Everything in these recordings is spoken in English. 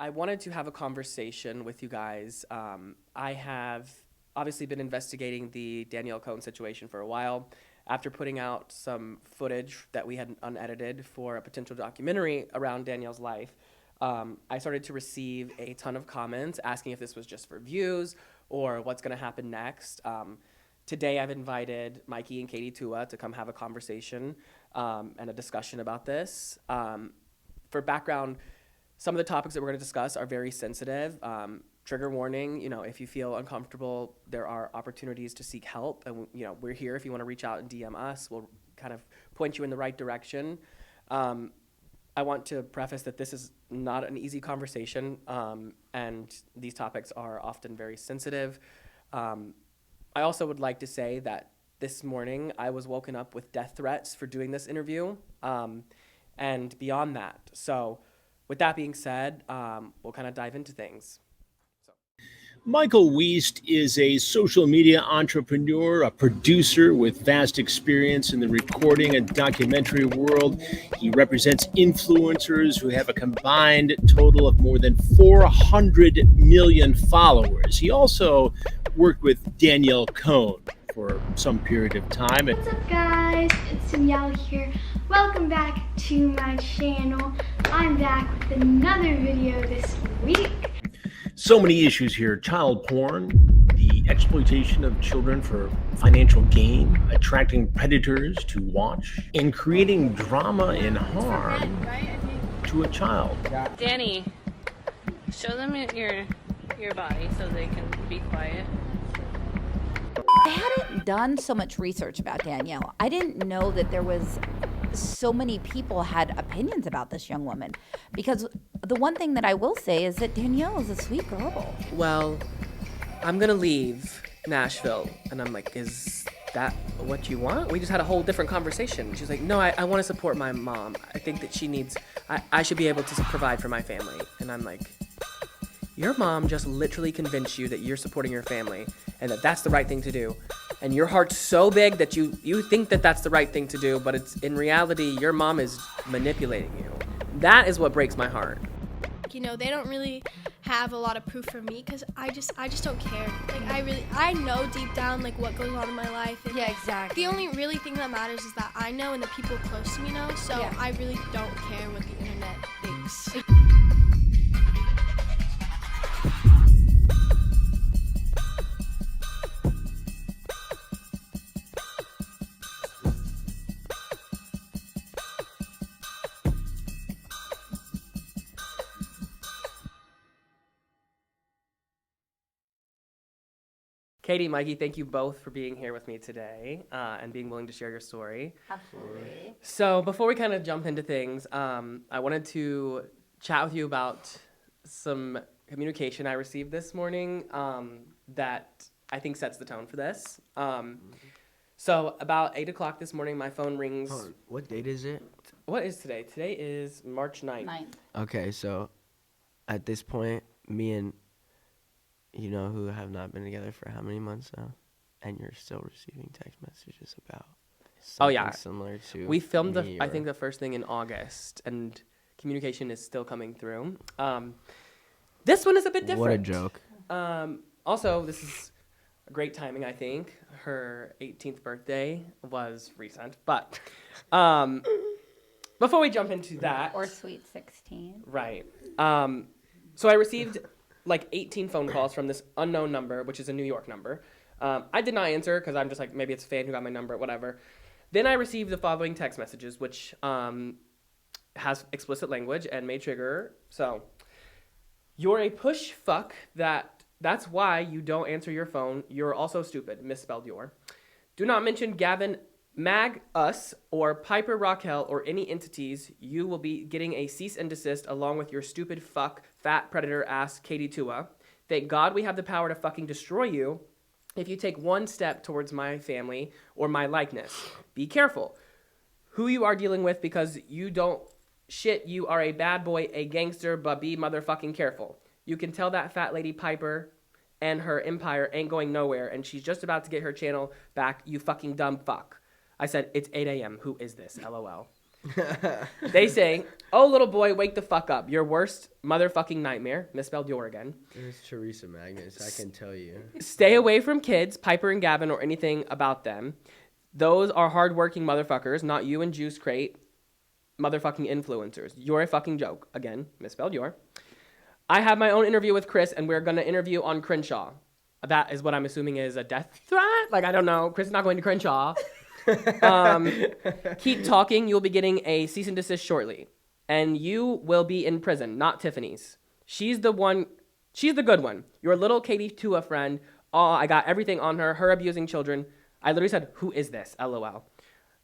I wanted to have a conversation with you guys. I have obviously been investigating the Danielle Cohn situation for a while. After putting out some footage that we had unedited for a potential documentary around Danielle's life, I started to receive a ton of comments asking if this was just for views or what's going to happen next. Today, I've invited Mikey and Mikey Tua to come have a conversation and a discussion about this. For background, some of the topics that we're going to discuss are very sensitive. Trigger warning, if you feel uncomfortable, there are opportunities to seek help. And, we're here if you want to reach out and DM us. We'll kind of point you in the right direction. I want to preface that this is not an easy conversation, and these topics are often very sensitive. I also would like to say that this morning I was woken up with death threats for doing this interview, and beyond that. So with that being said, we'll kind of dive into things. Michael Weist is a social media entrepreneur, a producer with vast experience in the recording and documentary world. He represents influencers who have a combined total of more than 400 million followers. He also worked with Danielle Cohn for some period of time. What's up, guys? It's Danielle here. Welcome back to my channel. I'm back with another video this week. So many issues here: child porn, the exploitation of children for financial gain, attracting predators to watch, and creating drama and harm to a child. Danny, show them your body so they can be quiet. I hadn't done so much research about Danielle. I didn't know that there was so many people had opinions about this young woman, because the one thing that I will say is that Danielle is a sweet girl. Well, I'm going to leave Nashville. And I'm like, is that what you want? We just had a whole different conversation. She's like, no, I want to support my mom. I think that I should be able to provide for my family. And I'm like, your mom just literally convinced you that you're supporting your family and that that's the right thing to do. And your heart's so big that you think that that's the right thing to do, but it's in reality, your mom is manipulating you. That is what breaks my heart. They don't really have a lot of proof for me because I just don't care. I know deep down what goes on in my life. And Yeah, exactly. The only really thing that matters is that I know and the people close to me know. So Yeah. I really don't care what the internet thinks. Katie, Mikey, thank you both for being here with me today and being willing to share your story. Absolutely. So before we kind of jump into things, I wanted to chat with you about some communication I received this morning that I think sets the tone for this. So about 8 o'clock this morning, my phone rings. Hold on. What date is it? What is today? Today is March 9th. Okay, so at this point, me and who have not been together for how many months now, and you're still receiving text messages about something similar to we filmed me I think the first thing in August, and communication is still coming through. This one is a bit different. What a joke. Also, this is great timing, I think. Her 18th birthday was recent, but before we jump into that, Or sweet 16. right? So I received 18 phone calls from this unknown number, which is a New York number. I did not answer because I'm just like, maybe it's a fan who got my number, whatever. Then I received the following text messages, which has explicit language and may trigger. So, you're a push fuck. That's why you don't answer your phone. You're also stupid. Misspelled your. Do not mention Gavin, Mag, us, or Piper Raquel, or any entities. You will be getting a cease and desist along with your stupid fuck, fat predator ass Mikey Tua. Thank God we have the power to fucking destroy you if you take one step towards my family or my likeness. Be careful who you are dealing with because you don't shit. You are a bad boy, a gangster, but be motherfucking careful. You can tell that fat lady Piper and her empire ain't going nowhere, and she's just about to get her channel back, you fucking dumb fuck. I said, it's 8 a.m. Who is this? LOL. They say, "Oh, little boy, wake the fuck up. Your worst motherfucking nightmare." Misspelled your again. It's Teresa Magnus, I can tell you. "Stay away from kids, Piper and Gavin, or anything about them. Those are hardworking motherfuckers, not you and Juice Krate, motherfucking influencers. You're a fucking joke." Again, misspelled your. "I have my own interview with Chris, and we're going to interview on Crenshaw." That is what I'm assuming is a death threat. Like, I don't know. Chris is not going to Crenshaw. "Keep talking. You'll be getting a cease and desist shortly. And you will be in prison, not Tiffany's. She's the good one. Your little Kasey Tua friend. Oh, I got everything on her. Her abusing children." I literally said, "Who is this? LOL.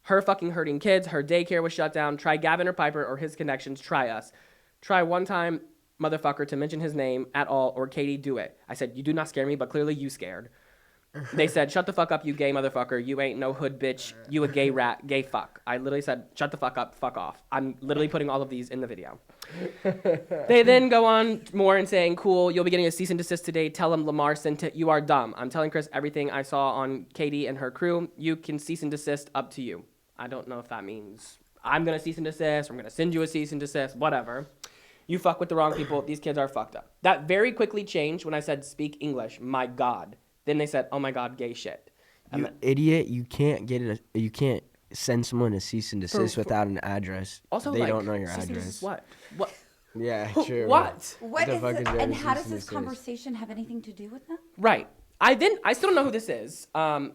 "Her fucking hurting kids. Her daycare was shut down. Try Gavin or Piper or his connections. Try us. Try one time, motherfucker, to mention his name at all, or Katie, do it." I said, "You do not scare me, but clearly you scared." They said, "Shut the fuck up, you gay motherfucker. You ain't no hood bitch. You a gay rat, gay fuck." I literally said, "Shut the fuck up, fuck off." I'm literally putting all of these in the video. They then go on more and saying, "Cool, you'll be getting a cease and desist today. Tell him Lamar sent it. You are dumb. I'm telling Chris everything I saw on Katie and her crew. You can cease and desist, up to you." I don't know if that means I'm going to cease and desist, or I'm going to send you a cease and desist, whatever. "You fuck with the wrong people. These kids are fucked up." That very quickly changed when I said, "Speak English. My God." Then they said, "Oh my God, gay shit." And You idiot! You can't you can't send someone a cease and desist without an address. also, they like, don't know your cease and address. desist what? What? Yeah, true. What? What the is fuck it? is there And to how cease does and this desist? conversation have anything to do with them? Right. I still don't know who this is.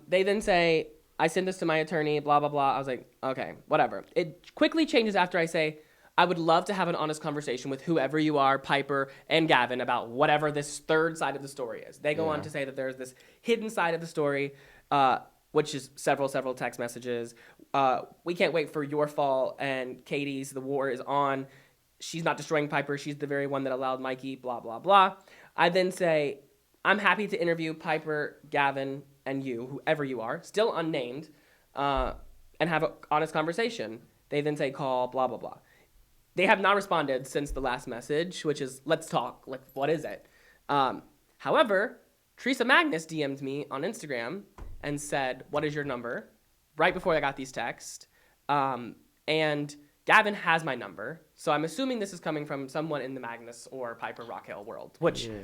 They then say, "I sent this to my attorney, blah, blah, blah." I was like, okay, whatever. It quickly changes after I say, "I would love to have an honest conversation with whoever you are, Piper and Gavin, about whatever this third side of the story is." They go on to say that there's this hidden side of the story, which is several text messages. "We can't wait for your fall and Katie's. The war is on. She's not destroying Piper. She's the very one that allowed Mikey, blah, blah, blah." I then say, "I'm happy to interview Piper, Gavin, and you, whoever you are, still unnamed, and have an honest conversation." They then say, "Call, blah, blah, blah." They have not responded since the last message, which is, "Let's talk." Like, what is it? However, Teresa Magnus DM'd me on Instagram and said, "What is your number?" right before I got these texts. And Gavin has my number, so I'm assuming this is coming from someone in the Magnus or Piper Rockhill world, which... Yeah.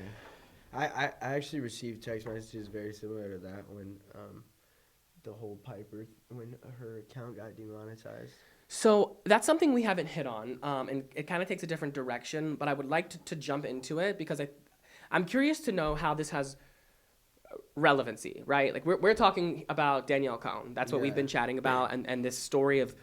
I actually received text messages very similar to that when the whole Piper, when her account got demonetized. So that's something we haven't hit on, and it kind of takes a different direction, but I would like to jump into it because I'm curious to know how this has relevancy, right? Like, we're talking about Danielle Cohn. That's what we've been chatting about, and this story of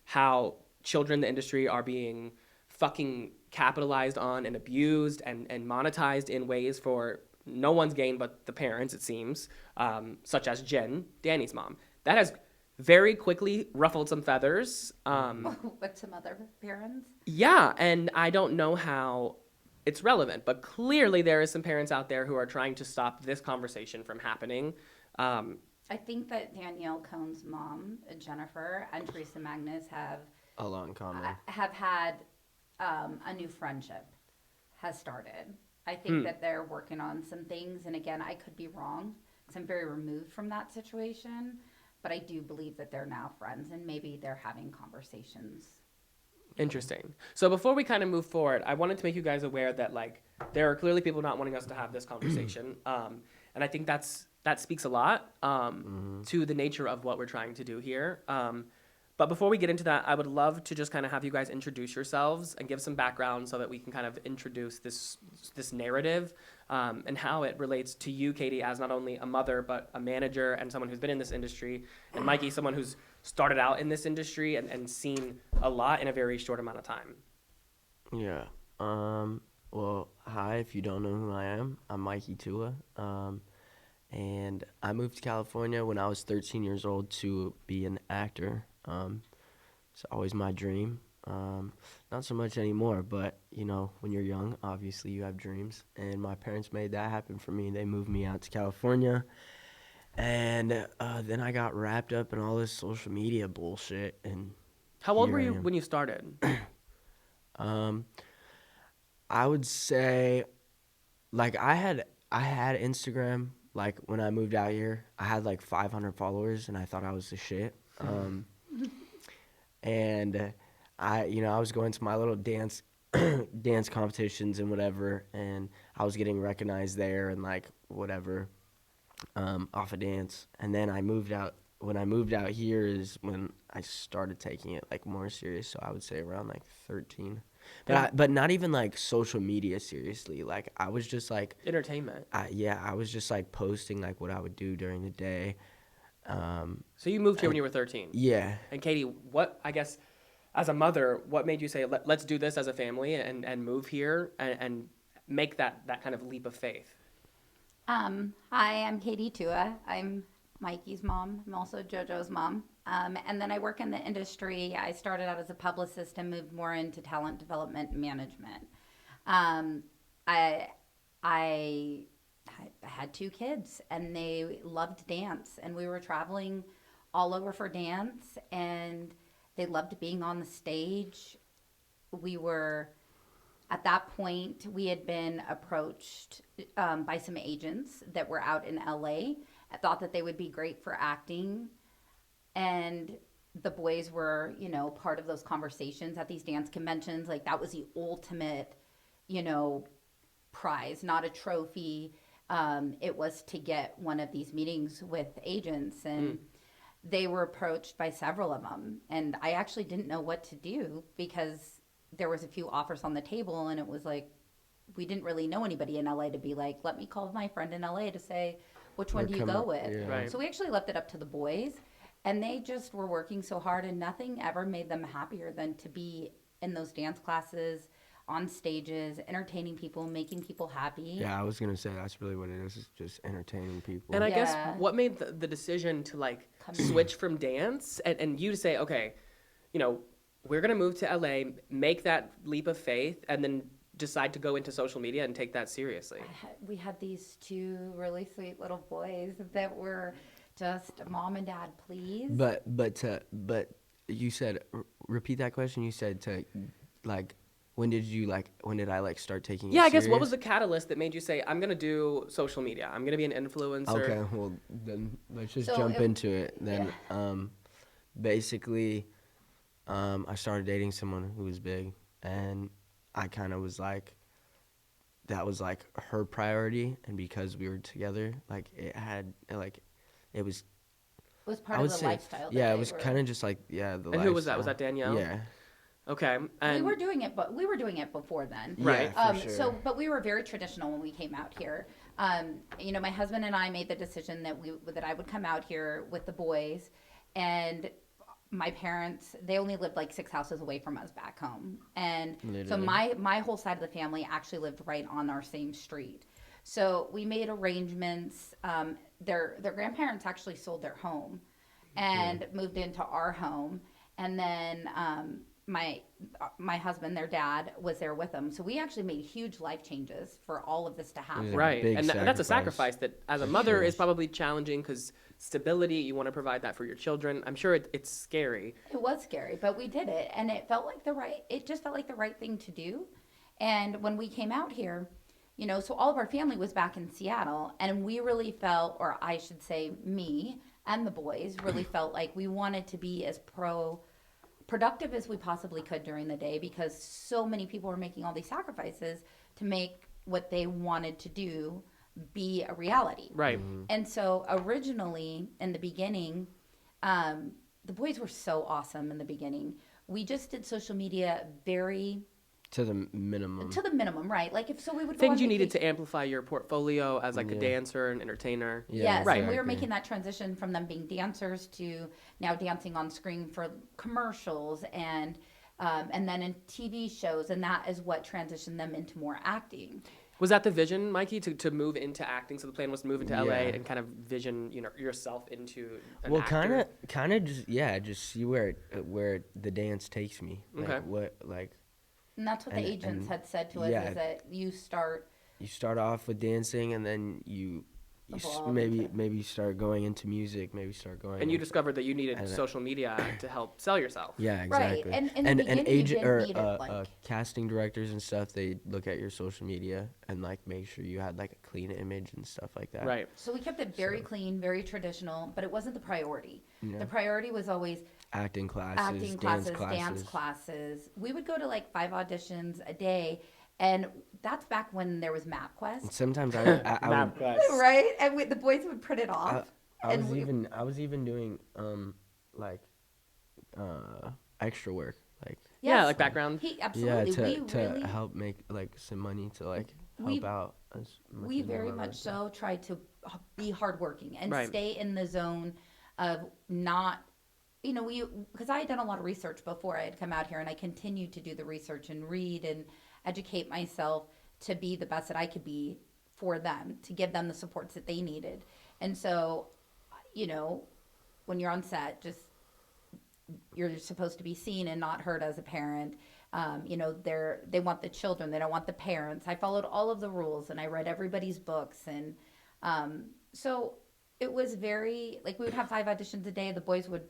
how children in the industry are being fucking capitalized on and abused and monetized in ways for no one's gain but the parents, it seems, such as Jen, Danny's mom. That has very quickly ruffled some feathers. With some other parents? Yeah, and I don't know how it's relevant, but clearly there is some parents out there who are trying to stop this conversation from happening. I think that Danielle Cohn's mom, Jennifer, and Teresa Magnus have A lot in common. have had a new friendship has started. I think that they're working on some things, and again, I could be wrong because I'm very removed from that situation, but I do believe that they're now friends, and maybe they're having conversations. Interesting. So before we kind of move forward, I wanted to make you guys aware that, like, there are clearly people not wanting us to have this conversation, and I think that speaks a lot to the nature of what we're trying to do here. But before we get into that, I would love to just kind of have you guys introduce yourselves and give some background so that we can kind of introduce this narrative and how it relates to you, Katie, as not only a mother, but a manager and someone who's been in this industry, and Mikey, someone who's started out in this industry and seen a lot in a very short amount of time. Yeah. Well, hi, if you don't know who I am, I'm Mikey Tua. And I moved to California when I was 13 years old to be an actor. It's always my dream. Not so much anymore, but, you know, when you're young, obviously you have dreams. And my parents made that happen for me. They moved me out to California. And then I got wrapped up in all this social media bullshit. And How old here were I you am. when you started? I would say, like, I had Instagram, like, when I moved out here. I had, like, 500 followers, and I thought I was the shit. And I was going to my little dance dance competitions and whatever, and I was getting recognized there and like whatever off of dance. And then I moved out. When I moved out here is when I started taking it like more serious. So I would say around like 13. But not even like social media seriously. Like I was just like Entertainment. I was just like posting like what I would do during the day. So you moved here when you were 13. Yeah. And Katie, what, I guess, as a mother, what made you say, let's do this as a family and move here and make that kind of leap of faith? Hi, I'm Katie Tua. I'm Mikey's mom. I'm also JoJo's mom. And then I work in the industry. I started out as a publicist and moved more into talent development and management. I had 2 kids, and they loved dance, and we were traveling all over for dance, and they loved being on the stage. At that point, we had been approached by some agents that were out in LA. I thought that they would be great for acting, and the boys were, part of those conversations at these dance conventions. Like, that was the ultimate, prize, not a trophy. It was to get one of these meetings with agents, and they were approached by several of them. And I actually didn't know what to do because there was a few offers on the table, and it was like, we didn't really know anybody in LA to be like, let me call my friend in LA to say, which one do you go with? Yeah. Right. So we actually left it up to the boys, and they just were working so hard, and nothing ever made them happier than to be in those dance classes, on stages, entertaining people, making people happy. Yeah, I was gonna say that's really what it is just entertaining people. And I guess Yeah. what made the decision to like switch from dance and you to say, okay, we're going to move to LA, make that leap of faith, and then decide to go into social media and take that seriously? We had these 2 really sweet little boys that were just, mom and dad, please. But you said, repeat that question. You said to like, when did I like start taking it Yeah, I guess what serious? was the catalyst that made you say, I'm going to do social media. I'm going to be an influencer. Okay, well then let's just So jump into it. Then yeah. basically I started dating someone who was big, and I kind of was like, that was like her priority, and because we were together, like it was It was part I of would the say, lifestyle. yeah, it was kind of just like, yeah, the And who was that? Was lifestyle. that Danielle? Yeah. Okay. And we were doing it, but we were doing it before then. Right. Yeah, for sure. But we were very traditional when we came out here. My husband and I made the decision that I would come out here with the boys, and my parents, they only lived like 6 houses away from us back home. And so Literally. my whole side of the family actually lived right on our same street. So we made arrangements. Their grandparents actually sold their home and moved into our home. And then my husband, their dad, was there with them. So we actually made huge life changes for all of this to happen. Yeah. right. Big And that's a sacrifice. sacrifice that as a mother is probably challenging because stability, you want to provide that for your children. I'm sure it's scary. It was scary, but we did it, and it just felt like the right thing to do. And when we came out here, so all of our family was back in Seattle, and we really felt, or I should say me and the boys really felt like we wanted to be as productive as we possibly could during the day, because so many people were making all these sacrifices to make what they wanted to do be a reality. Right. And so originally in the beginning, the boys were so awesome in the beginning. We just did social media very To the minimum. right? Like we would go Things on you needed vacation. to amplify your portfolio as like a dancer and entertainer. Yeah, Yes, Right. and we were exactly. making that transition from them being dancers to now dancing on screen for commercials and then in TV shows, and that is what transitioned them into more acting. Was that the vision, Mikey, to move into acting? So the plan was to move into LA Yeah. and kind of vision, yourself into an Well, actor? kind of just see where the dance takes me. Like, Okay. And that's what the And- agents and- had said to us, yeah. is that you start You start off with dancing, and then you maybe start going into music, maybe start going. And you discovered that you needed And, social media to help sell yourself. Yeah, Right. exactly. And in the beginning, you agent didn't or need it, like- casting directors and stuff, they look at your social media and like make sure you had like a clean image and stuff like that. Right. So we kept it very clean, very traditional, but it wasn't the priority. Yeah. The priority was always Acting classes, dance classes. We would go to like 5 auditions a day, and that's back when there was MapQuest, And sometimes I would, right? And the boys would print it off. I was even doing like extra work, like Yeah, Yes. like background. Absolutely. to really, help make like some money to like help We- out as much we as I very love much it. so tried to be hardworking and Right. stay in the zone of not, because I had done a lot of research before I had come out here, and I continued to do the research and read and educate myself to be the best that I could be for them, to give them the supports that they needed. And so, when you're on set, you're supposed to be seen and not heard as a parent. They want the children, they don't want the parents. I followed all of the rules, and I read everybody's books, and so it was very like we would have 5 auditions a day. The boys would,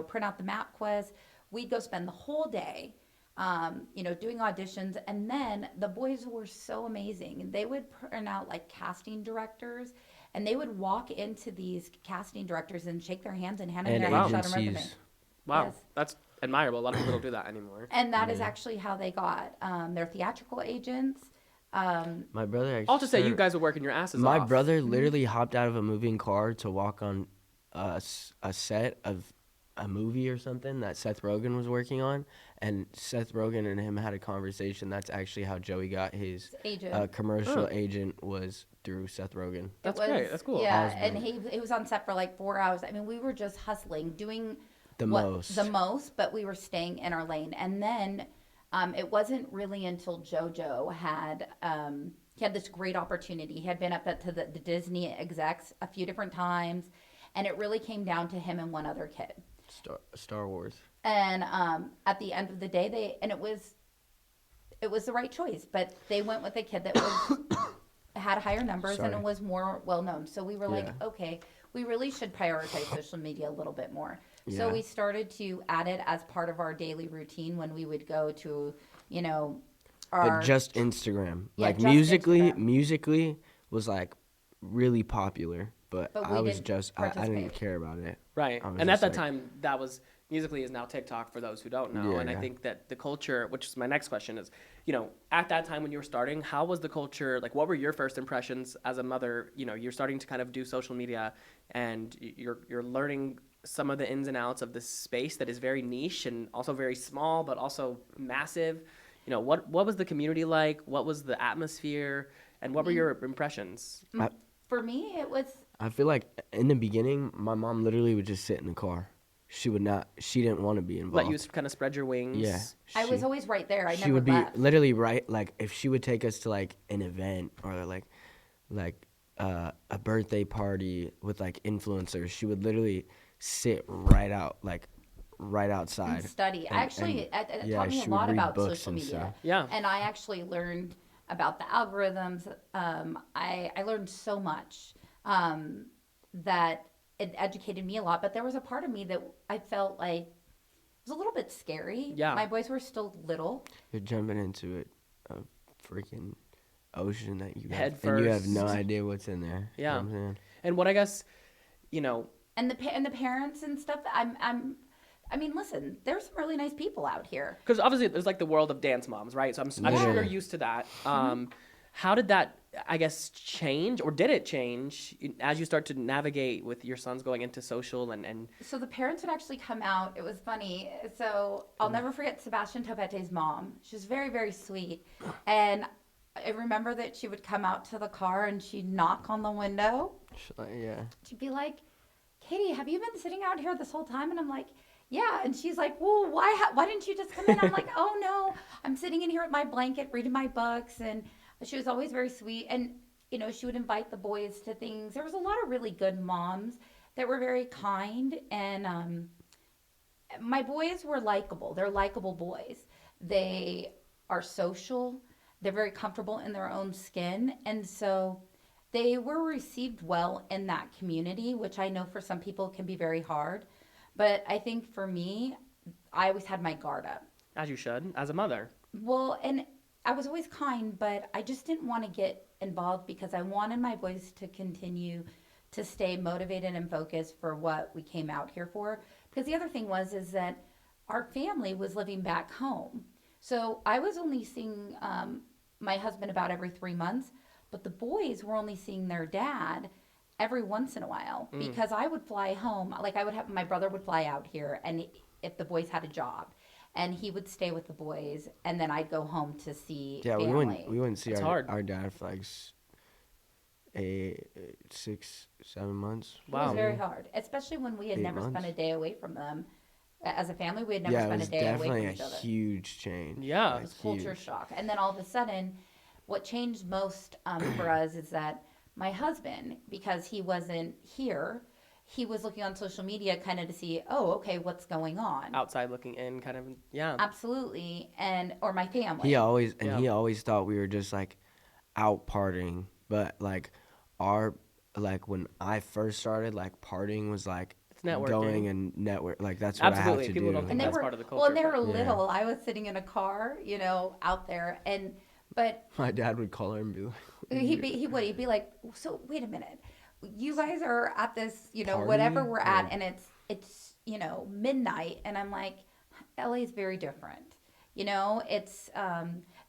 print out the MapQuest. We'd go spend the whole day, doing auditions, and then the boys were so amazing. They would print out like casting directors, and they would walk into these casting directors and shake their hands and hand them And their headshot and resume. agencies. Wow, Yes. that's admirable. A lot of people don't do that anymore. And that is actually how they got their theatrical agents. My brother actually. I'll just say you guys were working your asses My off. brother literally hopped out of a moving car to walk on a set of a movie or something that Seth Rogen was working on, and Seth Rogen and him had a conversation. That's actually how Joey got his Agent. commercial agent, was through Seth Rogen. That's great. That's cool. Yeah, Osborne. and he was on set for like 4 hours. I mean, we were just hustling, doing The most. but we were staying in our lane. And then it wasn't really until JoJo had he had this great opportunity. He had been up to the Disney execs a few different times, and it really came down to him and one other kid. Star Wars. And at the end of the day, it was the right choice, but they went with a kid that was had higher numbers and Sorry. was more well known. So we were like, Yeah. okay, we really should prioritize social media a little bit more. So Yeah. we started to add it as part of our daily routine when we would go to, But just Instagram. Yeah, Like just musically Instagram. was like really popular, but But I we was didn't just I didn't participate. care about it. Right. I was And at just that like- time, that was Musically is now TikTok for those who don't know. Yeah, and I yeah. think that the culture, which is my next question, is, at that time when you were starting, how was the culture? Like, what were your first impressions as a mother? You're starting to kind of do social media, and you're learning some of the ins and outs of this space that is very niche and also very small, but also massive. What was the community like? What was the atmosphere? And what were your impressions? For me, it was I feel like in the beginning, my mom literally would just sit in the car. She didn't want to be involved. Let you kind of spread your wings. Yeah. I was always right there. I She never would be left. literally right. Like if she would take us to like an event or like a birthday party with like influencers, she would literally sit right outside. And study. And- it yeah, taught me a she would lot read about books social and media. stuff. Yeah. And I actually learned about the algorithms. I learned so much that it educated me a lot. But there was a part of me that I felt like was a little bit scary. Yeah. My boys were still little. You're jumping into a freaking ocean that you Head and you have first. no idea what's in there. You know Yeah. what I'm saying? And what I guess, And the parents and stuff. I mean, listen, there's some really nice people out here. because obviously there's like the world of dance moms, right? So I'm Yeah. sure you're used to that. How did that, I guess, change, or did it change as you start to navigate with your sons going into social and So the parents would actually come out. It was funny. So I'll never forget Sebastian Topete's mom. She was very, very sweet. And I remember that she would come out to the car and she'd knock on the window. Yeah. She'd be like, Katie, have you been sitting out here this whole time? And I'm like, yeah. And she's like, well, why didn't you just come in? I'm like, oh, no, I'm sitting in here with my blanket reading my books. And she was always very sweet. And, she would invite the boys to things. There was a lot of really good moms that were very kind. And my boys were likable. They're likable boys. They are social. They're very comfortable in their own skin. And so they were received well in that community, which I know for some people can be very hard. But I think for me, I always had my guard up. As you should, as a mother. Well, and I was always kind, but I just didn't want to get involved because I wanted my boys to continue to stay motivated and focused for what we came out here for. Because the other thing is that our family was living back home. So I was only seeing my husband about every 3 months, but the boys were only seeing their dad every once in a while because I would fly home. Like I would have, my brother would fly out here, and if the boys had a job, and he would stay with the boys, and then I'd go home to see family. we wouldn't see It's our hard. our dad for like 6, 7 months. It was very hard, especially when we had 8 never spent months. a day away from them. As a family, we had never Yeah, it spent was a day away definitely from a each other. huge change. Yeah. Like, It was culture huge. shock. And then all of a sudden, what changed most for us is that my husband, because he wasn't here, he was looking on social media kind of to see, oh, okay, what's going on. Outside looking in, kind of, yeah. Absolutely. Or my family. He always Yeah. he always thought we were just like out partying, but like when I first started, like partying was like It's networking. going and network. Like that's what Absolutely. I have to People do. don't think And they that's were, part of the well, and they culture, were but- little. I was sitting in a car, out there. But My dad would call her and be like, he'd be like, so wait a minute, you guys are at this, Party? whatever we're at, Yeah. and it's midnight, and I'm like, LA is very different. It's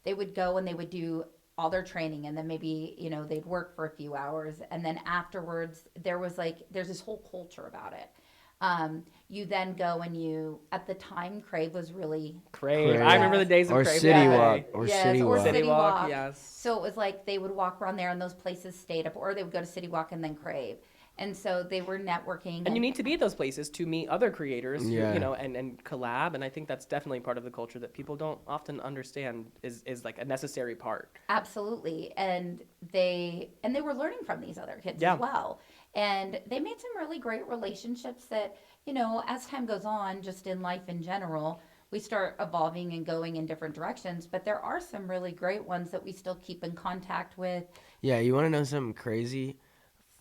they would go and they would do all their training, and then maybe they'd work for a few hours, and then afterwards there's this whole culture about it. You then go and at the time, Krate was really Crave. I remember the days of or Crave. City Cafe. Walk or Yes, City or Walk. City City Walk, Walk. yes. So it was like they would walk around there and those places stayed up, or they would go to City Walk and then Crave. And so they were networking. And you need to be at those places to meet other creators, who, Yeah. and collab. And I think that's definitely part of the culture that people don't often understand is like a necessary part. Absolutely. And they were learning from these other kids Yeah. as well. And they made some really great relationships that, as time goes on, just in life in general, we start evolving and going in different directions. But there are some really great ones that we still keep in contact with. Yeah, you want to know something crazy?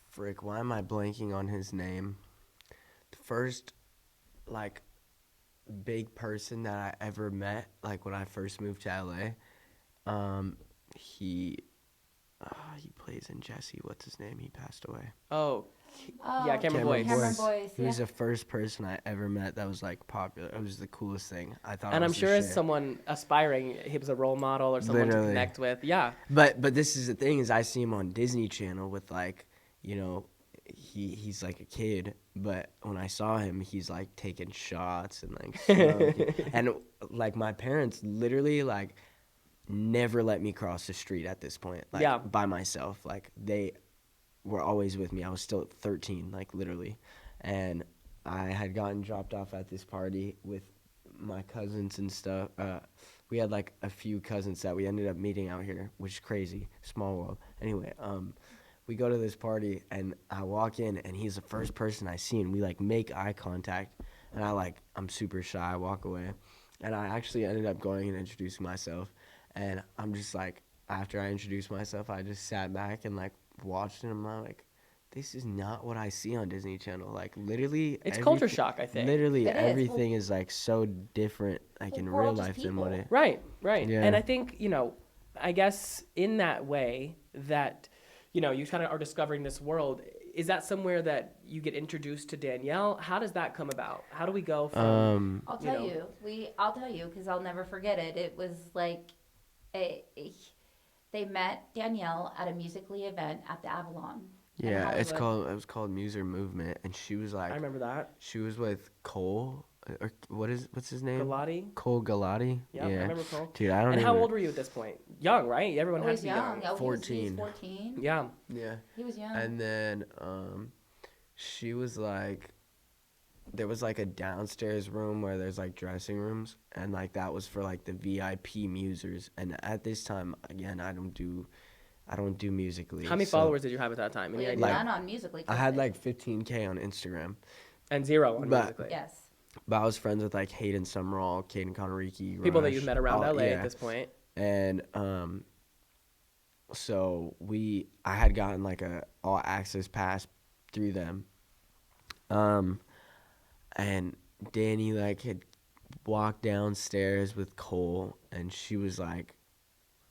Frick, why am I blanking on his name? The first, like, big person that I ever met, like, when I first moved to LA, he plays in Jesse. What's his name? He passed away. Oh, Oh, yeah, Cameron Boyce. Cameron Boyce, He was yeah. the first person I ever met that was, like, popular. It was the coolest thing. I thought and it I'm was the sure as shit. someone aspiring, he was a role model or someone Literally. to connect with. Yeah. But this is the thing is I see him on Disney Channel with like, he's like a kid, but when I saw him, he's like taking shots and like smoking. And like my parents literally like never let me cross the street at this point, like Yeah. by myself. Like they were always with me. I was still 13, like literally. And I had gotten dropped off at this party with my cousins and stuff. We had like a few cousins that we ended up meeting out here, which is crazy. Small world. Anyway, we go to this party and I walk in and he's the first person I see and we like make eye contact and I'm super shy. I walk away and I actually ended up going and introducing myself and I'm just like, after I introduced myself, I just sat back and like watched him. I'm like, this is not what I see on Disney Channel. Like literally, It's culture shock, I think. Literally It is. everything is like so different, like in we're all real just life than what people. it. Right, right. Yeah. And I think, I guess in that way that, you kind of are discovering this world. Is that somewhere that you get introduced to Danielle? How does that come about? How do we go from, I'll you tell know. I'll tell you because I'll never forget it. It was like they met Danielle at a Musically event at the Avalon. in Yeah, it Hollywood. was called Muser Movement, and she was like, I remember that. she was with Cole, or what's his name? Galati? Cole Galati. Yeah, I remember Cole. Dude, I don't. And even, how old were you at this point? Young, right? Everyone He had was to be young. young. Oh, he was 14. 14. Yeah. Yeah. He was young. And then she was like, there was like a downstairs room where there's like dressing rooms, and like that was for like the VIP musers. And at this time, again, I don't do Musically. How many so followers did you have at that time? we Any had idea? Like- none on Musically. I had like 15K on Instagram, And 0 on but- Musically. yes. but I was friends with like Hayden Summerall, Caden Conneriki, People that Rush, you've met around all- LA yeah. at this point. And so I had gotten like a all access pass through them. And Danny like had walked downstairs with Cole, and she was like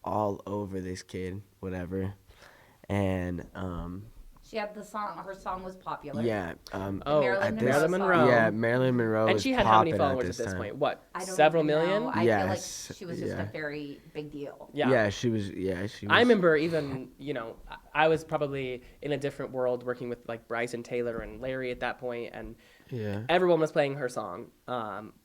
all over this kid, whatever. And She had the song. Her song was popular. yeah, Oh, Marilyn Monroe Marilyn song. Monroe. yeah, Marilyn Monroe And was she had how many popping followers at this time. point? What? I don't Several even million? know. I Yes, feel like she was just yeah. a very big deal. Yeah. Yeah, she was. I remember even, I was probably in a different world working with like Bryson Taylor and Larry at that point, and Yeah. everyone was playing her song,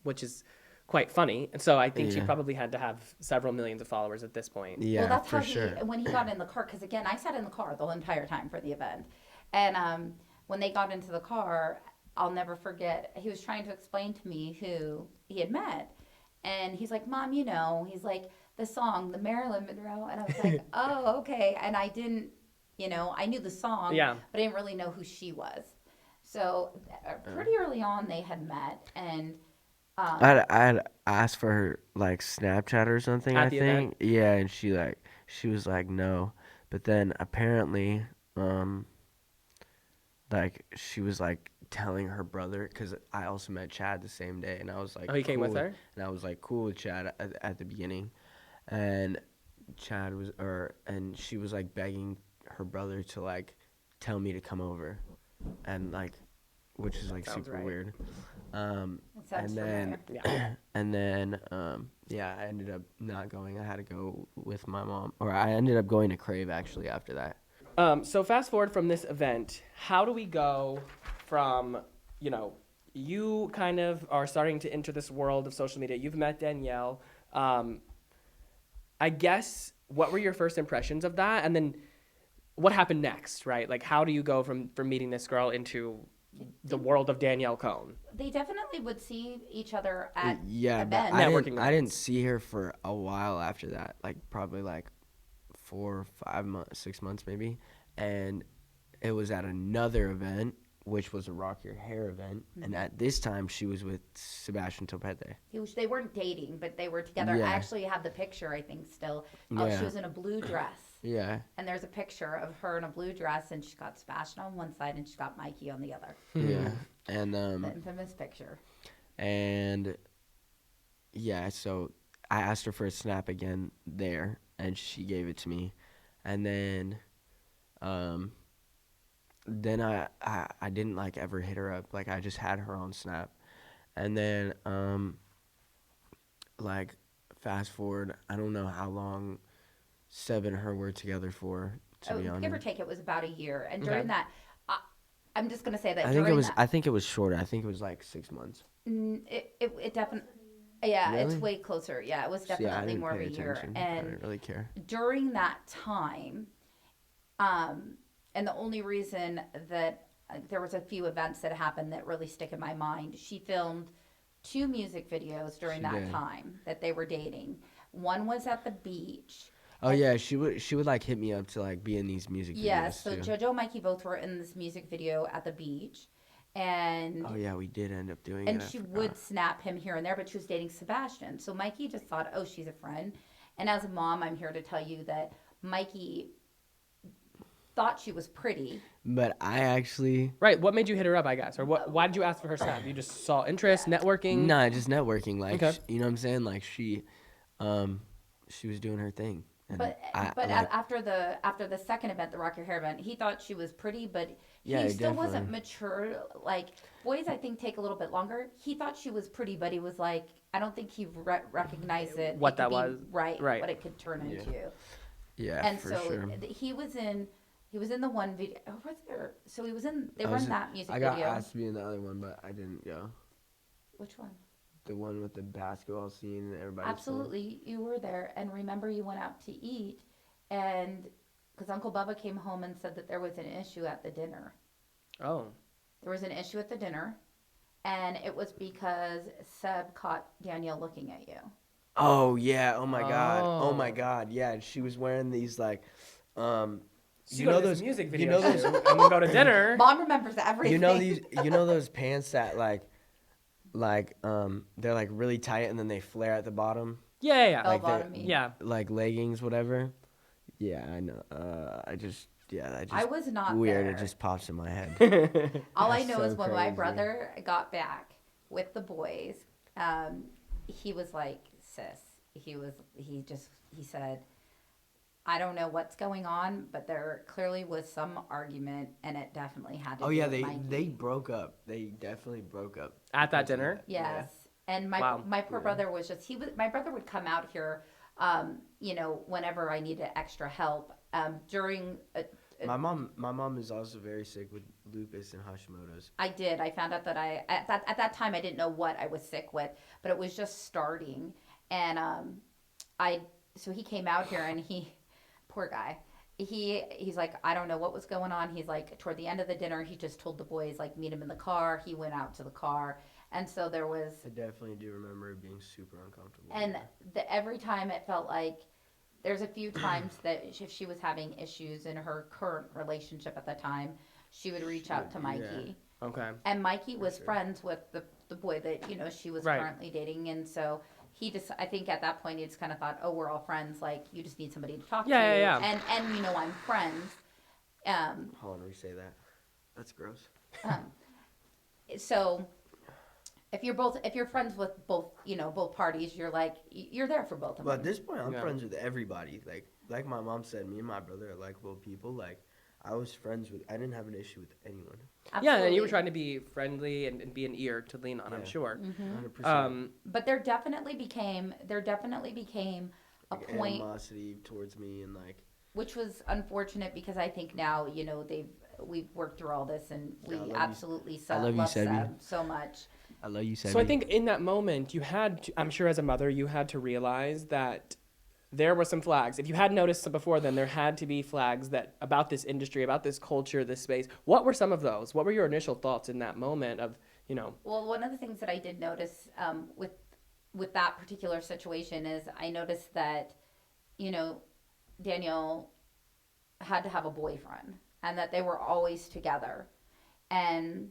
which is quite funny. And so I think she Yeah. probably had to have several millions of followers at this point. Yeah, Well, that's for how sure. when he got in the car, because again, I sat in the car the whole entire time for the event. And when they got into the car, I'll never forget, he was trying to explain to me who he had met. And he's like, Mom, he's like, the song, the Marilyn Monroe. And I was like, oh, okay. And I didn't, I knew the song, Yeah. but I didn't really know who she was. So pretty early on, they had met. And I had asked for her like Snapchat or something. At I the think. Yeah, and she was like no, but then apparently like she was like telling her brother, because I also met Chad the same day, and I was like, Oh, he came with cool. her? And I was like cool with Chad at the beginning, and Chad was and she was like begging her brother to like tell me to come over, and like, which is like Sounds super right. weird. it sounds And then familiar. Yeah. and then yeah, I ended up not going. I had to go with my mom, or I ended up going to Crave actually after that. So fast forward from this event, how do we go from, you kind of are starting to enter this world of social media. You've met Danielle. I guess, what were your first impressions of that? And then what happened next, right? Like, how do you go from meeting this girl into the world of Danielle Cohn? They definitely would see each other at Yeah, but events. Networking I didn't events. see her for a while after that, like probably like 4 or 5 months, 6 months maybe, and it was at another event, which was a Rock Your Hair event, and at this time she was with Sebastian Topete. They weren't dating, but they were together. Yeah. I actually have the picture, I think, still. Oh, Yeah. she was in a blue dress. Yeah, And there's a picture of her in a blue dress, and she's got Sebastian on one side, and she's got Mikey on the other. yeah, and The infamous picture. And yeah, so I asked her for a snap again there, and she gave it to me. And then I didn't like ever hit her up. Like I just had her on Snap. And then like fast forward, I don't know how long Seb and her were together for, to be honest. Give or take, it was about a year. And Okay. during that, I'm just going to say that I during think it was that, I think it was shorter. I think it was like 6 months. it definitely, yeah, Really? it's way closer. Yeah, it was See, I definitely didn't more of pay a year. attention. I And didn't really care. during that time, and the only reason that there was a few events that happened that really stick in my mind, she filmed 2 music videos during She that did. time that they were dating. One was at the beach. Oh yeah, she would like hit me up to like be in these music videos Yes, so too. JoJo and Mikey both were in this music video at the beach. And Oh yeah, we did end up doing it. and I she forgot. would snap him here and there, but she was dating Sebastian. So Mikey just thought, oh, she's a friend. And as a mom, I'm here to tell you that Mikey thought she was pretty. But I actually Right. What made you hit her up, I guess? Or why did you ask for her snap? You just saw interest, networking? nah, just networking. Like Okay. you know what I'm saying? Like she was doing her thing. And But after the second event, the Rock Your Hair event, he thought she was pretty, but he Yeah, still wasn't definitely. mature. Like boys, I think take a little bit longer. He thought she was pretty, but he was like, I don't think he recognized it. What it that could be was. right? Right. What it could turn into. yeah, And for so sure. he was in the one video. Oh, was there? So he was in. They I were was in that music I got video. asked to be in the other one, but I didn't go. Which one? The one with the basketball scene and everybody. Absolutely, you were there. And remember, you went out to eat, and because Uncle Bubba came home and said that there was an issue at the dinner. Oh. There was an issue at the dinner, and it was because Seb caught Danielle looking at you. Oh yeah! Oh my god! Oh my Oh. god! Yeah, she was wearing these like, So you go know to this those music you video know those shoot, and we'll go to dinner. Mom remembers everything. you know those pants that like they're like really tight and then they flare at the bottom, Yeah. Bell like they're- bottom. Yeah. like leggings, whatever. Yeah, I know. I was not weird. there. It just pops in my head. All I That's know so is when my crazy. brother got back with the boys, he was like, sis, he said, I don't know what's going on, but there clearly was some argument, and it definitely had to Oh do yeah, with Mikey. they broke up. They definitely broke up At that because of dinner? that. Yes. And my Wow. my poor brother was just my brother would come out here, whenever I needed extra help. During My mom is also very sick with lupus and Hashimoto's. I found out that at that time I didn't know what I was sick with, but it was just starting, and so he came out here and poor guy. He's like, I don't know what was going on. He's like, toward the end of the dinner, he just told the boys, like, meet him in the car. He went out to the car. And so there was... I definitely do remember it being super uncomfortable. And every time it felt like... There's a few times that if she was having issues in her current relationship at the time, she would reach out to Mikey. Yeah. Okay. And Mikey was friends with the boy that, she was currently dating. And so... I think at that point he just kind of thought, oh, we're all friends. Like, you just need somebody to talk to. Yeah. And I'm friends. Hold on, re-say that. That's gross. So if you're friends with both parties, you're there for both of them. But at this point, I'm friends with everybody. Like my mom said, me and my brother are likable people. Like, I didn't have an issue with anyone. Absolutely. Yeah, and you were trying to be friendly and be an ear to lean on, I'm sure. 100%. But there definitely became a point, animosity towards me and which was unfortunate because I think now we've worked through all this and we absolutely love Seb so much. I love you, Sebi. So I think in that moment I'm sure as a mother you had to realize that there were some flags. If you hadn't noticed them before, then there had to be flags about this industry, about this culture, this space. What were some of those? What were your initial thoughts in that moment of, Well, one of the things that I did notice with that particular situation is I noticed that, Danielle had to have a boyfriend and that they were always together. And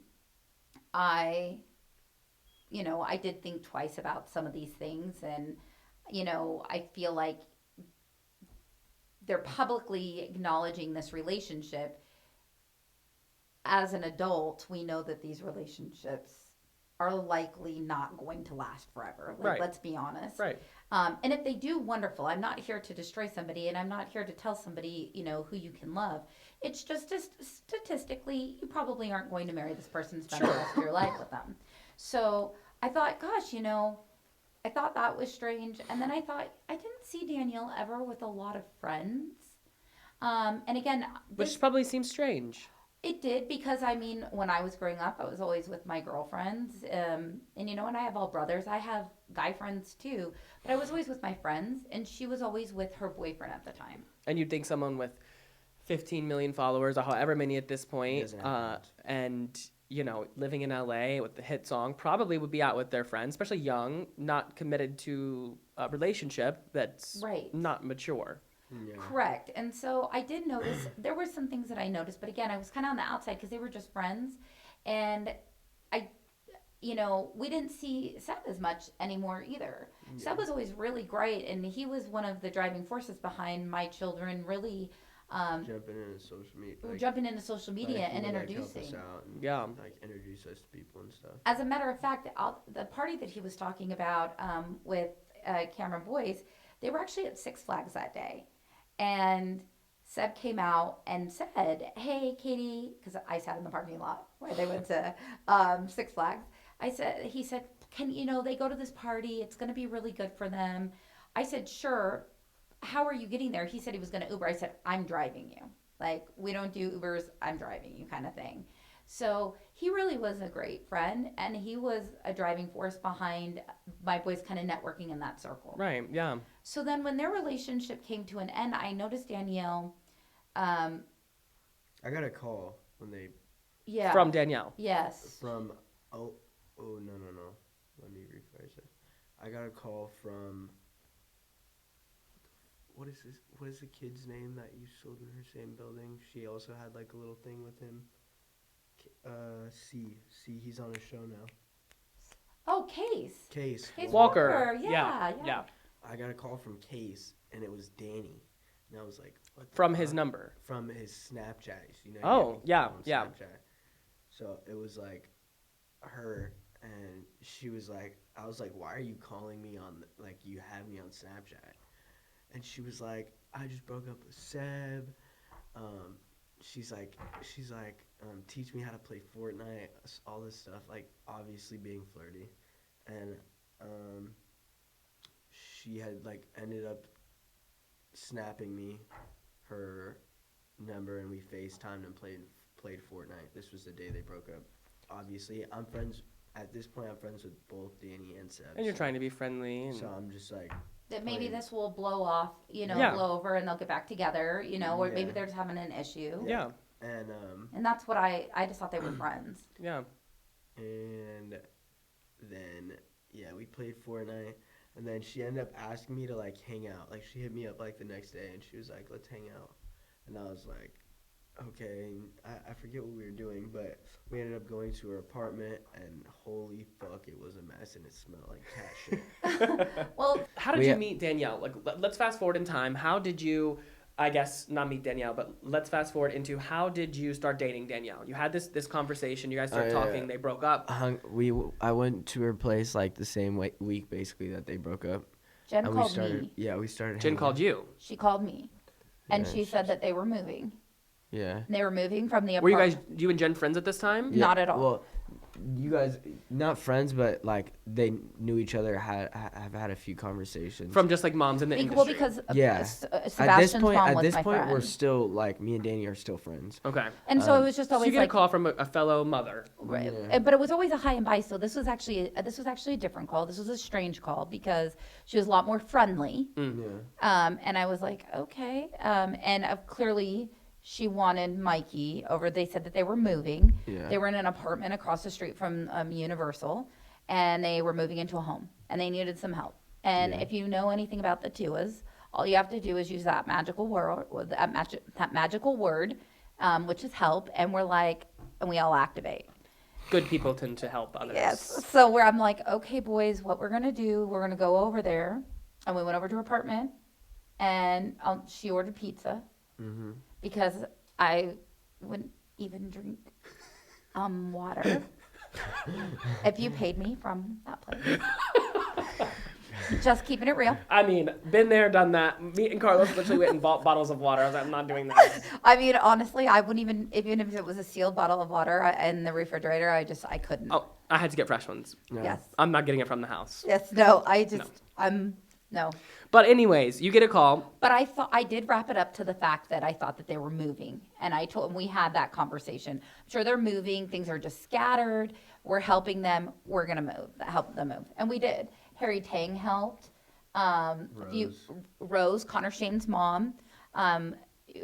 I did think twice about some of these things. And, I feel like they're publicly acknowledging this relationship. As an adult, we know that these relationships are likely not going to last forever. Right. Let's be honest. right. And if they do, wonderful. I'm not here to destroy somebody, and I'm not here to tell somebody, who you can love. It's just statistically, you probably aren't going to marry this person and spend the rest of your life with them. So I thought, gosh, I thought that was strange. And then I thought, I didn't see Danielle ever with a lot of friends. And again, Which probably seems strange. it did because, when I was growing up, I was always with my girlfriends. And I have all brothers. I have guy friends too. But I was always with my friends. And she was always with her boyfriend at the time. And you'd think someone with 15 million followers or however many at this point, Doesn't have friends. and, living in LA with the hit song, probably would be out with their friends, especially young, not committed to a relationship that's Right. not mature. Yeah. Correct. And so I did notice, there were some things that I noticed, but again, I was kind of on the outside because they were just friends. And we didn't see Seb as much anymore either. Yeah. Seb was always really great, and he was one of the driving forces behind my children really jumping into social media and introducing. Help us out and, introduce us to people and stuff. As a matter of fact, the party that he was talking about with Cameron Boyce, they were actually at Six Flags that day. And Seb came out and said, hey, Katie, because I sat in the parking lot where they went to Six Flags. He said, they go to this party. It's going to be really good for them. I said, sure. How are you getting there? He said he was going to Uber. I said, I'm driving you. Like, we don't do Ubers. I'm driving you kind of thing. So he really was a great friend, and he was a driving force behind my boys kind of networking in that circle. Right, yeah. So then when their relationship came to an end, I noticed Danielle. I got a call when they... Yeah. From Danielle. Yes. From... Oh, no. Let me rephrase it. I got a call from... What is the kid's name that used to live in her same building? She also had like a little thing with him. C, he's on a show now. Oh, Case. Case Walker. Yeah. Yeah. I got a call from Case, and it was Danny. And I was like, From his number. From his Snapchat. You know, Oh, you yeah, on yeah. Snapchat. So it was like her, and she was like, I was like, why are you calling me on, like, you have me on Snapchat? And she was like, I just broke up with Seb. She's like, teach me how to play Fortnite, all this stuff, like, obviously being flirty. And she had, like, ended up snapping me her number, and we FaceTimed and played Fortnite. This was the day they broke up. Obviously, at this point, I'm friends with both Danny and Seb. And you're trying to be friendly. And... So I'm just like... That maybe this will blow off, Yeah. blow over, and they'll get back together, or Yeah. maybe they're just having an issue. Yeah. And that's what I just thought they were friends. Yeah. And then, yeah, we played Fortnite. And then she ended up asking me to, like, hang out. Like, she hit me up, like, the next day, and she was like, let's hang out. And I was like, okay. And I forget what we were doing, but we ended up going to her apartment, and holy fuck, it was a mess, and it smelled like cat shit. Well, How did you meet Danielle? Like, let's fast forward in time. How did you, I guess, not meet Danielle, but let's fast forward into how did you start dating Danielle? You had this conversation. You guys started talking. They broke up. I went to her place, like, the same week, basically, that they broke up. Jen And called started, me. Yeah, we started Jen hanging called out. you. She called me. And Yeah, she said that they were moving. Yeah. And they were moving from the Were apartment. you and Jen friends at this time? Not at all. Well, you guys, not friends, but, like, they knew each other, have had a few conversations. From just like moms in the industry. Well, because Yeah. Sebastian's mom was At this my point, friend. we're still, like, me and Danny are still friends. Okay. And so it was just So always you get like a call from a fellow mother. Right. Yeah. But it was always a hi and bye. So this was actually a different call. This was a strange call because she was a lot more friendly. Yeah. And I was like, okay. And clearly she wanted Mikey over. They said that they were moving. Yeah. They were in an apartment across the street from Universal, and they were moving into a home, and they needed some help. And Yeah. if you know anything about the Tuas, all you have to do is use that magical word, which is help. And we're like, and we all activate. Good people tend to help others. Yes. So I'm like, okay, boys, what we're gonna do? We're gonna go over there, and we went over to her apartment, and she ordered pizza because I wouldn't even drink water if you paid me from that place. Just keeping it real. I mean, been there, done that. Me and Carlos literally went and bought bottles of water. I was like, I'm not doing that. I mean, honestly, I wouldn't even if it was a sealed bottle of water in the refrigerator, I couldn't. Oh, I had to get fresh ones. Yes. I'm not getting it from the house. Yes. No. No. But anyways, you get a call. But I did wrap it up to the fact that I thought that they were moving. And we had that conversation. I'm sure they're moving. Things are just scattered. We're helping them. We're going to help them move. And we did. Harry Tang helped. Rose, Connor Shane's mom,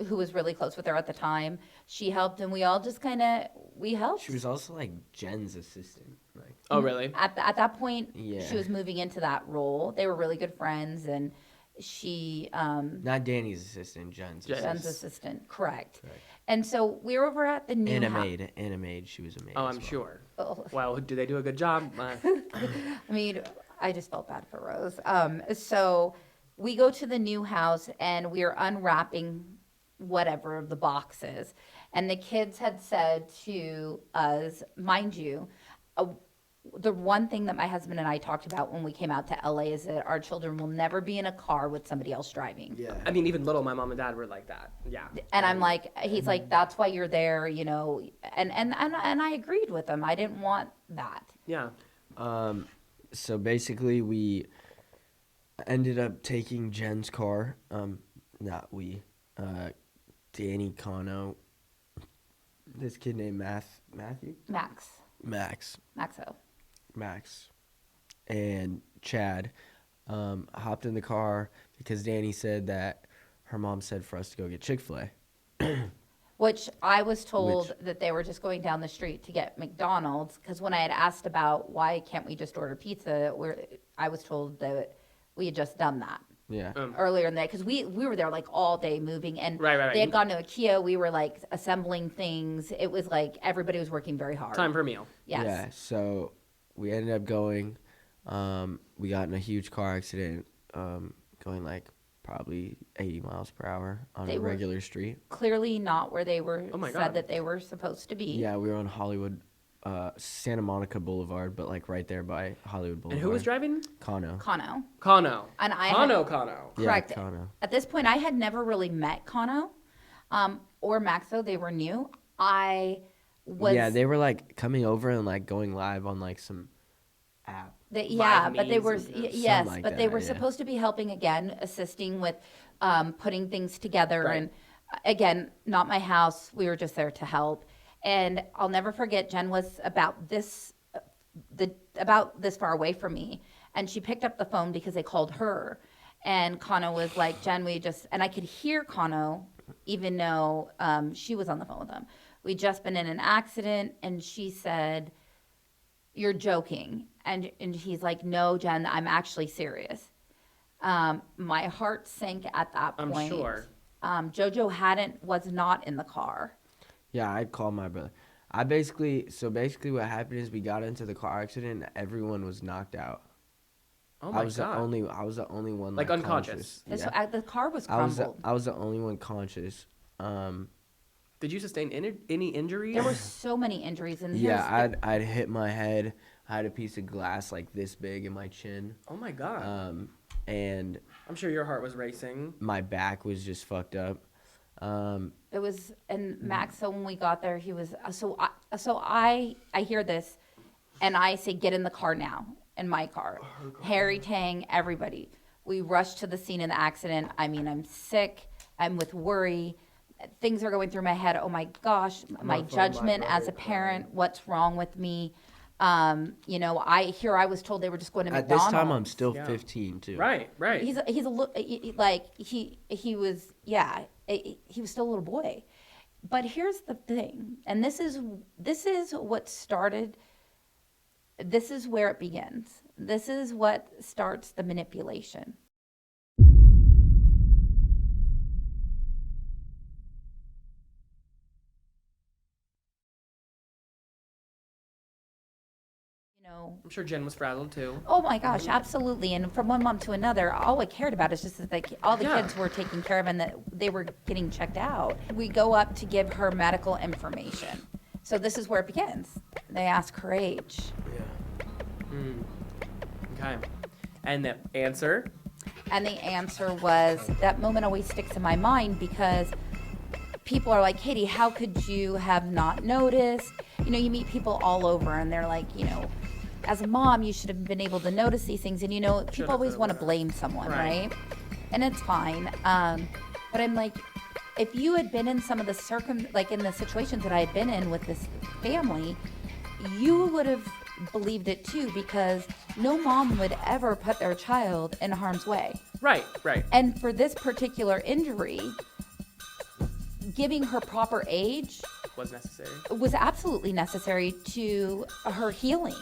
who was really close with her at the time. She helped, and we all just we helped. She was also, like, Jen's assistant. Like, Oh, really? At that point, Yeah. she was moving into that role. They were really good friends, and she not Danny's assistant, Jen's assistant. Jen's assistant, correct. And so we were over at the new And a house. maid. She was a maid. Oh, as I'm well. sure. Oh. Well, do they do a good job? I mean, I just felt bad for Rose. So we go to the new house, and we are unwrapping whatever the box is. And the kids had said to us, mind you, the one thing that my husband and I talked about when we came out to LA is that our children will never be in a car with somebody else driving. Yeah. I mean, even little, my mom and dad were like that. Yeah. And I'm like, he's like, that's why you're there, and I agreed with him. I didn't want that. Yeah. So basically, we ended up taking Jen's car. Danny Cano, this kid named Matthew? Max, and Chad hopped in the car because Danny said that her mom said for us to go get Chick-fil-A. Which I was told that they were just going down the street to get McDonald's, because when I had asked about why can't we just order pizza, I was told that we had just done that. Yeah. Earlier in the day, because we were there like all day moving, and Right. they had gone to IKEA. We were like assembling things. It was like everybody was working very hard. Time for a meal. Yes. Yeah, so we ended up going. We got in a huge car accident going like probably 80 miles per hour on They a were- regular street. Clearly not where they were Oh my said God. that they were supposed to be. Yeah, we were on Hollywood, Santa Monica Boulevard, but like right there by Hollywood Boulevard. And who was driving? Kano. Kano. Kano. And I Kano. Correct. Yeah, Kano. At this point, I had never really met Kano or Maxo. They were new. I was. Yeah, they were like coming over and like going live on like some app. But they were Something yes, like but they that, were yeah. supposed to be helping again, assisting with putting things together. Right. And again, not my house. We were just there to help. And I'll never forget. Jen was about this far away from me, and she picked up the phone because they called her. And Kano was like, "Jen, and I could hear Kano, even though she was on the phone with them. We'd just been in an accident, and she said, 'You're joking.' And he's like, 'No, Jen, I'm actually serious.' My heart sank at that point. I'm sure. Jojo was not in the car. Yeah, I'd call my brother. So basically what happened is we got into the car accident and everyone was knocked out. Oh my God. I was the only one Like unconscious. conscious. So, Yeah. the car was I was crumbled. the only one conscious. Did you sustain any injuries? There were so many injuries. And Yeah, I'd hit my head. I had a piece of glass like this big in my chin. Oh my God. And I'm sure your heart was racing. my back was just fucked up. it was, and Max, so when we got there, he was, I hear this, and I say, "Get in the car now," in my car. Harry, Tang, everybody. We rushed to the scene of the accident. I mean, I'm sick. I'm with worry. Things are going through my head. Oh my gosh, my judgment as a parent. What's wrong with me? I was told they were just going to At McDonald's. this time, I'm still Yeah. 15 too. Right. He's he was still a little boy. But here's the thing, and this is what started. This is where it begins. This is what starts the manipulation. I'm sure Jen was frazzled too. Oh my gosh, absolutely. And from one mom to another, all I cared about is just that all the Yeah. kids were taken care of and that they were getting checked out. We go up to give her medical information. So this is where it begins. They ask her age. Okay. And the answer? And the answer was, that moment always sticks in my mind because people are like, "Katie, how could you have not noticed?" You meet people all over and they're like, as a mom, you should have been able to notice these things. And people always want to blame someone, right? And it's fine. But I'm like, if you had been in some of the in the situations that I had been in with this family, you would have believed it too, because no mom would ever put their child in harm's way. Right. And for this particular injury, giving her proper age Was necessary. was absolutely necessary to her healing.